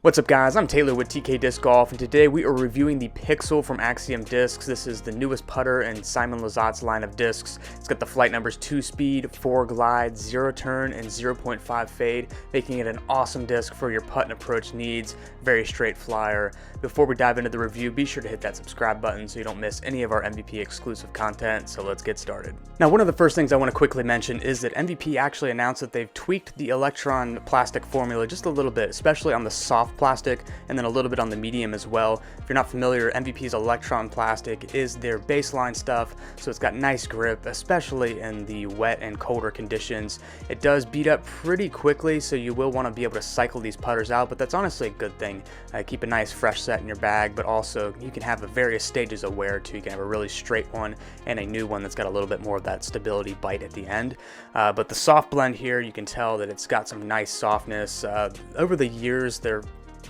What's up guys, I'm Taylor with TK Disc Golf, and today we are reviewing the Pixel from Axiom Discs. This is the newest putter in Simon Lizotte's line of discs. It's got the flight numbers 2 speed, 4 glide, 0 turn, and 0.5 fade, making it an awesome disc for your putt and approach needs. Very straight flyer. Before we dive into the review, be sure to hit that subscribe button so you don't miss any of our MVP exclusive content, so let's get started. Now, one of the first things I want to quickly mention is that MVP actually announced that they've tweaked the Electron Plastic formula just a little bit, especially on the soft plastic and then a little bit on the medium as well. If you're not familiar, MVP's Electron Plastic is their baseline stuff, so it's got nice grip, especially in the wet and colder conditions. It does beat up pretty quickly, so you will want to be able to cycle these putters out, but that's honestly a good thing. Keep a nice fresh set in your bag, but also you can have various stages of wear too. You can have a really straight one and a new one that's got a little bit more of that stability bite at the end. But the soft blend here, you can tell that it's got some nice softness. Over the years, their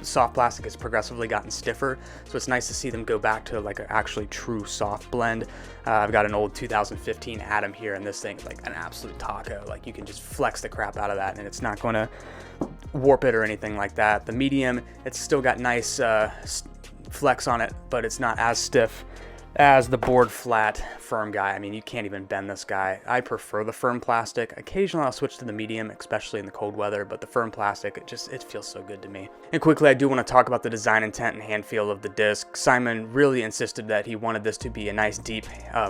soft plastic has progressively gotten stiffer, so it's nice to see them go back to like an actually true soft blend. I've got an old 2015 Atom here, and this thing is like an absolute taco. Like, you can just flex the crap out of that and it's not going to warp it or anything like that. The medium, it's still got nice flex on it, but it's not as stiff as the board flat firm guy. I mean, you can't even bend this guy. I prefer the firm plastic. Occasionally I'll switch to the medium, especially in the cold weather, but the firm plastic, it feels so good to me. And quickly, I do want to talk about the design intent and hand feel of the disc. Simon really insisted that he wanted this to be a nice deep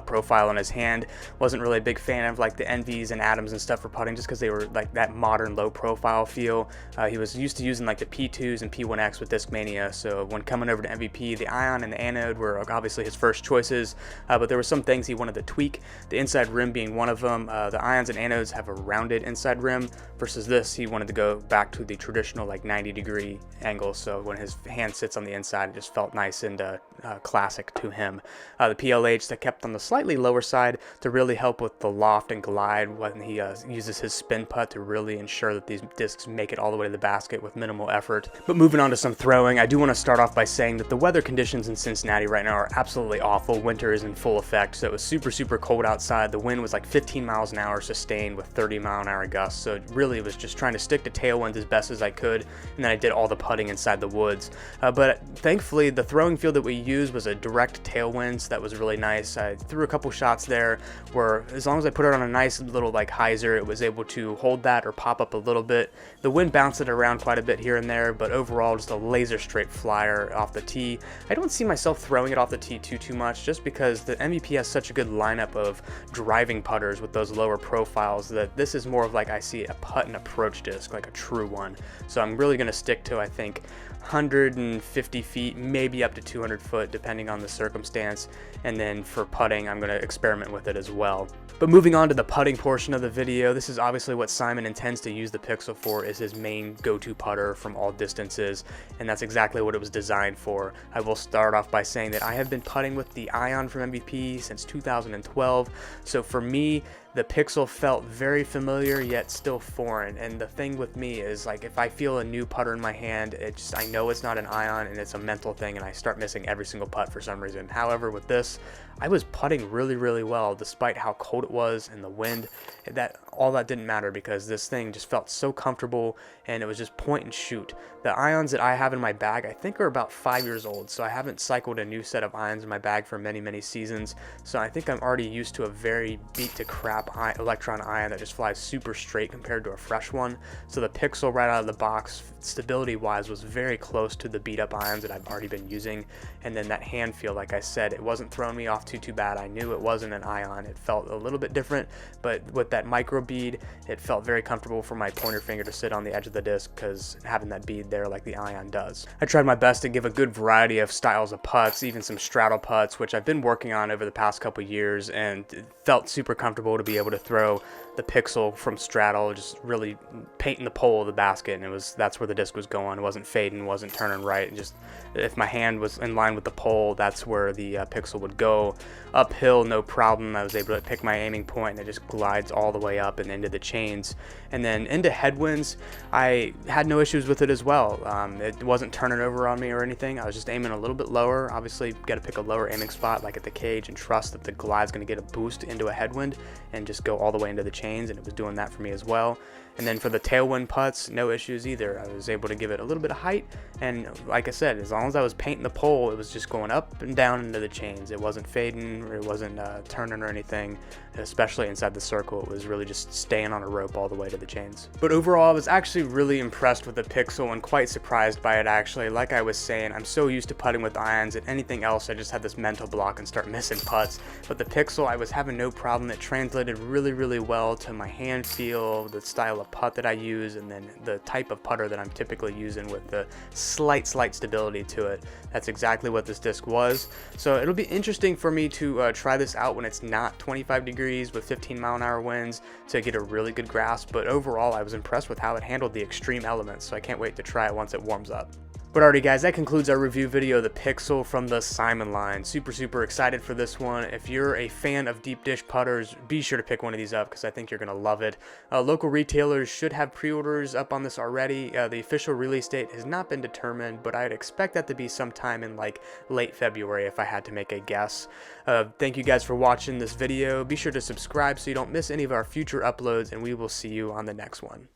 profile on his hand. Wasn't really a big fan of like the Envies and Atoms and stuff for putting, just because they were like that modern low profile feel. He was used to using like the P2s and P1X with Discmania, so when coming over to MVP, the ion and the anode were obviously his first choices, but there were some things he wanted to tweak, the inside rim being one of them. The ions and anodes have a rounded inside rim, versus this, he wanted to go back to the traditional like 90-degree angle, so when his hand sits on the inside, it just felt nice and classic to him. The PLH that kept on the slightly lower side to really help with the loft and glide when he uses his spin putt to really ensure that these discs make it all the way to the basket with minimal effort. But moving on to some throwing, I do want to start off by saying that the weather conditions in Cincinnati right now are absolutely awful. Winter is in full effect, so it was super cold outside. The wind was like 15 miles an hour sustained with 30-mile-an-hour gusts, so it really was just trying to stick to tailwinds as best as I could, and then I did all the putting inside the woods. But thankfully, the throwing field that we used was a direct tailwind, so that was really nice. I threw a couple shots there where, as long as I put it on a nice little like hyzer, it was able to hold that or pop up a little bit. The wind bounced it around quite a bit here and there, but overall just a laser straight flyer off the tee. I don't see myself throwing it off the tee too much, just because the MVP has such a good lineup of driving putters with those lower profiles that this is more of like, I see a putt and approach disc, like a true one. So I'm really going to stick to, I think, 150 feet, maybe up to 200 foot, depending on the circumstance. And then for putting, I'm going to experiment with it as well. But moving on to the putting portion of the video, this is obviously what Simon intends to use the Pixel for, is his main go-to putter from all distances, and that's exactly what it was designed for. I will start off by saying that I have been putting with the Ion from MVP since 2012, so for me, the Pixel felt very familiar yet still foreign. And the thing with me is, like, if I feel a new putter in my hand, I know it's not an Ion, and it's a mental thing, and I start missing every single putt for some reason. However, with this, I was putting really well despite how cold it was and the wind. All that didn't matter, because this thing just felt so comfortable, and it was just point and shoot. The Ions that I have in my bag, I think, are about 5 years old, so I haven't cycled a new set of Ions in my bag for many seasons. So I think I'm already used to a very beat to crap Electron Ion that just flies super straight compared to a fresh one. So the Pixel right out of the box, stability wise, was very close to the beat up Ions that I've already been using. And then that hand feel, like I said, it wasn't throwing me off too bad. I knew it wasn't an Ion. It felt a little bit different, but with that micro bead, it felt very comfortable for my pointer finger to sit on the edge of the disc, because having that bead there like the Ion does. I tried my best to give a good variety of styles of putts, even some straddle putts, which I've been working on over the past couple years, and it felt super comfortable to be able to throw the Pixel from straddle, just really painting the pole of the basket, and that's where the disc was going. It wasn't fading, wasn't turning right. Just if my hand was in line with the pole, that's where the Pixel would go. Uphill, no problem. I was able to pick my aiming point, and it just glides all the way up and into the chains. And then into headwinds, I had no issues with it as well. It wasn't turning over on me or anything. I was just aiming a little bit lower. Obviously, got to pick a lower aiming spot, like at the cage, and trust that the glide's going to get a boost into a headwind and just go all the way into the chains, and it was doing that for me as well. And then for the tailwind putts, no issues either. I was able to give it a little bit of height, and like I said, as long as I was painting the pole, it was just going up and down into the chains. It wasn't fading, or it wasn't turning or anything, especially inside the circle. It was really just staying on a rope all the way to the chains. But overall, I was actually really impressed with the Pixel and quite surprised by it actually. Like I was saying, I'm so used to putting with irons, and anything else I just had this mental block and start missing putts. But the Pixel, I was having no problem. It translated really well to my hand feel, the style of putt that I use, and then the type of putter that I'm typically using with the slight stability to it. That's exactly what this disc was. So it'll be interesting for me to try this out when it's not 25 degrees with 15-mile-an-hour winds to get a really good grasp. But overall, I was impressed with how it handled the extreme elements, so I can't wait to try it once it warms up. But alrighty guys, that concludes our review video of the Pixel from the Simon line. Super excited for this one. If you're a fan of deep dish putters, be sure to pick one of these up because I think you're going to love it. Local retailers should have pre-orders up on this already. The official release date has not been determined, but I'd expect that to be sometime in like late February if I had to make a guess. Thank you guys for watching this video. Be sure to subscribe so you don't miss any of our future uploads, and we will see you on the next one.